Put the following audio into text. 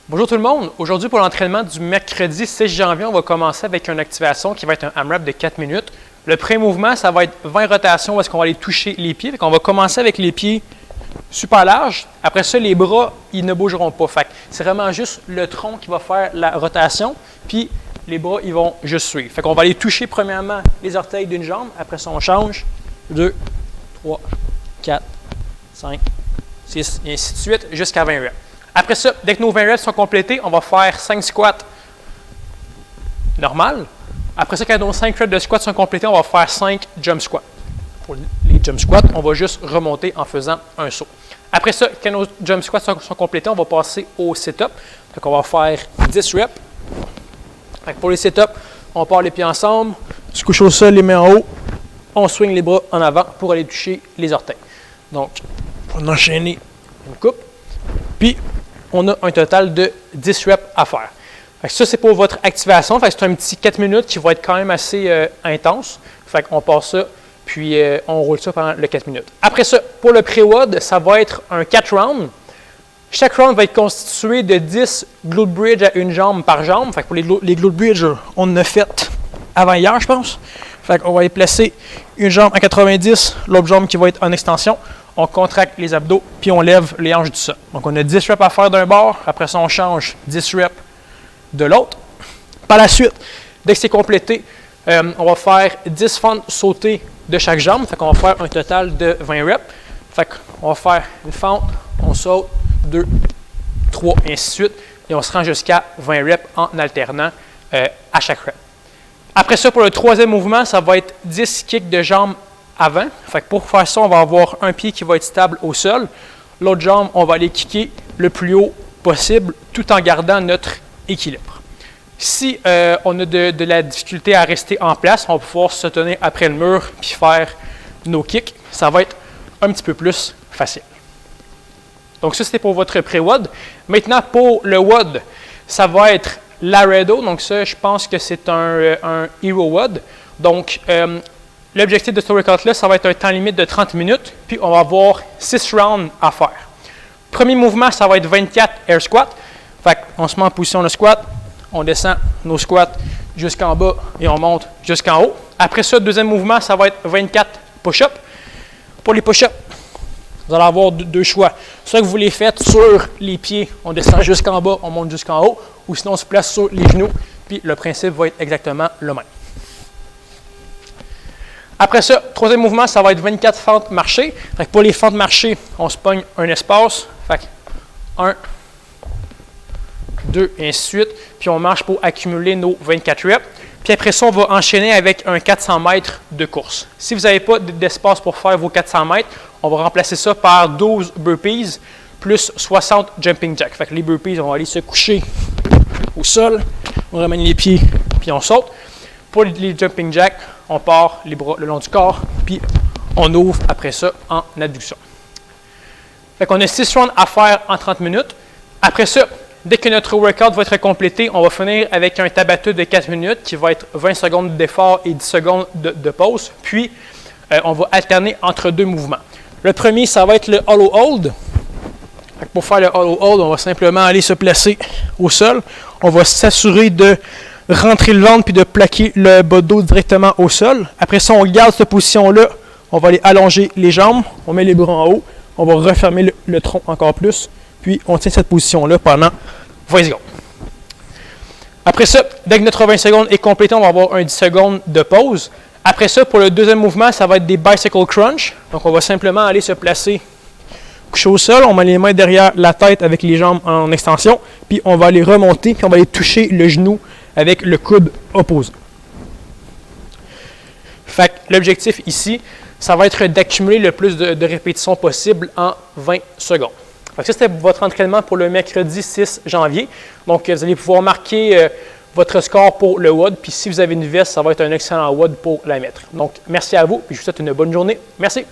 Bonjour tout le monde. Aujourd'hui, pour l'entraînement du mercredi 6 janvier, on va commencer avec une activation qui va être un AMRAP de 4 minutes. Le premier mouvement, ça va être 20 rotations où est-ce qu'on va aller toucher les pieds. On va commencer avec les pieds super larges. Après ça, les bras, ils ne bougeront pas. C'est vraiment juste le tronc qui va faire la rotation, puis les bras, ils vont juste suivre. On va aller toucher premièrement les orteils d'une jambe. Après ça, on change. 2, 3, 4, 5, 6, et ainsi de suite, jusqu'à 20 reps. Après ça, dès que nos 20 reps sont complétés, on va faire 5 squats normal. Après ça, quand nos 5 reps de squats sont complétés, on va faire 5 jump squats. Pour les jump squats, on va juste remonter en faisant un saut. Après ça, quand nos jump squats sont complétés, on va passer au sit-up. On va faire 10 reps. Pour les sit-up, on part les pieds ensemble, se couche au sol, les mains en haut, on swing les bras en avant pour aller toucher les orteils. Donc, on enchaîne une coupe, puis on a un total de 10 reps à faire. Ça, c'est pour votre activation. C'est un petit 4 minutes qui va être quand même assez intense. On passe ça, puis on roule ça pendant le 4 minutes. Après ça, pour le pré-WOD, ça va être un 4 rounds. Chaque round va être constitué de 10 glute bridge à une jambe par jambe. Pour les glute bridge, on en a fait avant hier, je pense. On va y placer une jambe à 90, l'autre jambe qui va être en extension. On contracte les abdos, puis on lève les hanches du sol. Donc, on a 10 reps à faire d'un bord. Après ça, on change 10 reps de l'autre. Par la suite, dès que c'est complété, on va faire 10 fentes sautées de chaque jambe. On va faire un total de 20 reps. On va faire une fente, on saute, 2, 3, et ainsi de suite. Et on se rend jusqu'à 20 reps en alternant à chaque rep. Après ça, pour le troisième mouvement, ça va être 10 kicks de jambes avant. Pour faire ça, on va avoir un pied qui va être stable au sol. L'autre jambe, on va aller kicker le plus haut possible tout en gardant notre équilibre. Si on a de la difficulté à rester en place, on va pouvoir se tenir après le mur puis faire nos kicks. Ça va être un petit peu plus facile. Donc ça, c'était pour votre pré-WOD. Maintenant, pour le WOD, ça va être Laredo. Donc ça, je pense que c'est un Hero WOD. Donc, l'objectif de ce workout-là, ça va être un temps limite de 30 minutes, puis on va avoir 6 rounds à faire. Premier mouvement, ça va être 24 air squats. On se met en position de squat, on descend nos squats jusqu'en bas et on monte jusqu'en haut. Après ça, deuxième mouvement, ça va être 24 push-ups. Pour les push-ups, vous allez avoir deux choix. Soit que vous les faites sur les pieds, on descend jusqu'en bas, on monte jusqu'en haut, ou sinon on se place sur les genoux, puis le principe va être exactement le même. Après ça, troisième mouvement, ça va être 24 fentes marchées. Pour les fentes marchées, on se pogne un espace. 1, 2, et ainsi de suite. Puis on marche pour accumuler nos 24 reps. Puis après ça, on va enchaîner avec un 400 mètres de course. Si vous n'avez pas d'espace pour faire vos 400 mètres, on va remplacer ça par 12 burpees plus 60 jumping jacks. Les burpees, on va aller se coucher au sol. On ramène les pieds, puis on saute. Pour les jumping jacks, on part les bras le long du corps, puis on ouvre après ça en adduction. On a 6 rounds à faire en 30 minutes. Après ça, dès que notre workout va être complété, on va finir avec un Tabata de 4 minutes qui va être 20 secondes d'effort et 10 secondes de pause. Puis, on va alterner entre deux mouvements. Le premier, ça va être le hollow hold. Pour faire le hollow hold, on va simplement aller se placer au sol. On va s'assurer de rentrer le ventre puis de plaquer le bas de dos directement au sol. Après ça, on garde cette position-là. On va aller allonger les jambes. On met les bras en haut. On va refermer le tronc encore plus. Puis, on tient cette position-là pendant 20 secondes. Après ça, dès que notre 20 secondes est complété, on va avoir un 10 secondes de pause. Après ça, pour le deuxième mouvement, ça va être des bicycle crunch. Donc, on va simplement aller se placer couché au sol. On met les mains derrière la tête avec les jambes en extension. Puis, on va aller remonter. Puis, on va aller toucher le genou avec le coude opposé. L'objectif ici, ça va être d'accumuler le plus de répétitions possible en 20 secondes. Ça, c'était votre entraînement pour le mercredi 6 janvier. Donc, vous allez pouvoir marquer votre score pour le WOD. Puis, si vous avez une veste, ça va être un excellent WOD pour la mettre. Donc, merci à vous. Puis, je vous souhaite une bonne journée. Merci.